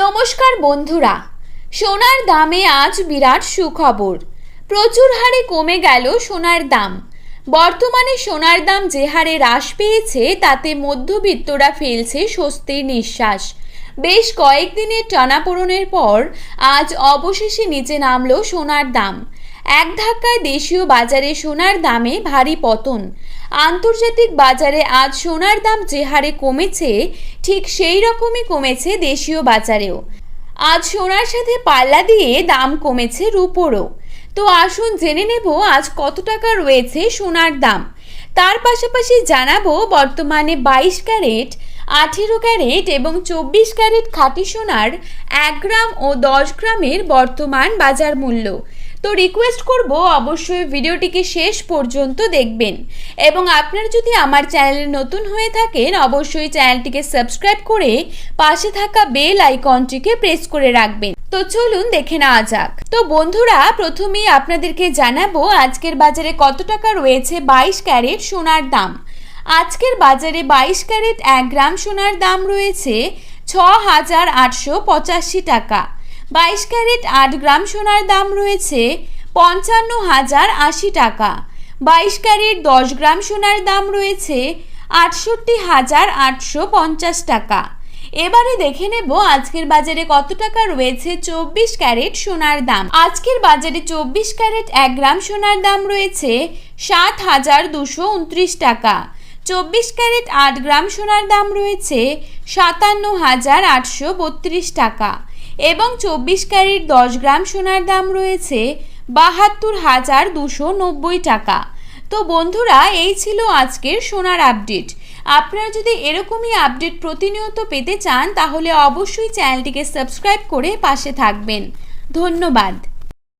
নমস্কার বন্ধুরা, সোনার দামে আজ বিরাট সুখবর। প্রচুর হারে কমে গেল সোনার দাম। বর্তমানে সোনার দাম যে হারে হ্রাস পেয়েছে তাতে মধ্যবিত্তরা ফেলছে স্বস্তির নিঃশ্বাস। বেশ কয়েকদিনের টানাপোড়েনের পর আজ অবশেষে নিচে নামলো সোনার দাম। এক ধাক্কায় দেশীয় বাজারে সোনার দামে ভারী পতন। আন্তর্জাতিক বাজারে আজ সোনার দাম যে হারে কমেছে ঠিক সেই রকমই কমেছে দেশীয় বাজারেও। আজ সোনার সাথে পাল্লা দিয়ে দাম কমেছে রূপোরও। তো আসুন জেনে নেব আজ কত টাকা রয়েছে সোনার দাম। তার পাশাপাশি জানাবো বর্তমানে 22 ক্যারেট, 18 ক্যারেট এবং 24 ক্যারেট খাঁটি সোনার 1 গ্রাম ও 10 গ্রামের বর্তমান বাজার মূল্য। তো রিকোয়েস্ট করব অবশ্যই ভিডিওটিকে শেষ পর্যন্ত দেখবেন এবং আপনারা যদি আমার চ্যানেলে নতুন হয়ে থাকেন অবশ্যই চ্যানেলটিকে সাবস্ক্রাইব করে পাশে থাকা বেল আইকনটিকে প্রেস করে রাখবেন। তো চলুন দেখে নেওয়া যাক। তো বন্ধুরা, প্রথমেই আপনাদেরকে জানাবো আজকের বাজারে কত টাকা রয়েছে 22 ক্যারেট সোনার দাম। আজকের বাজারে 22 ক্যারেট 1 গ্রাম সোনার দাম রয়েছে 6,885 টাকা। 22 ক্যারেট 8 গ্রাম সোনার দাম রয়েছে 55,080 টাকা। 22 ক্যারেট 10 গ্রাম সোনার দাম রয়েছে 68,850 টাকা। এবারে দেখে নেব আজকের বাজারে কত টাকা রয়েছে 24 ক্যারেট সোনার দাম। আজকের বাজারে 24 ক্যারেট 1 গ্রাম সোনার দাম রয়েছে 7,229 টাকা। 24 ক্যারেট 8 গ্রাম সোনার দাম রয়েছে 57,832 টাকা এবং 24 ক্যারেট 10 গ্রাম সোনার দাম রয়েছে 72,290 টাকা। তো বন্ধুরা, এই ছিল আজকের সোনার আপডেট। আপনারা যদি এরকমই আপডেট প্রতিনিয়ত পেতে চান তাহলে অবশ্যই চ্যানেলটিকে সাবস্ক্রাইব করে পাশে থাকবেন। ধন্যবাদ।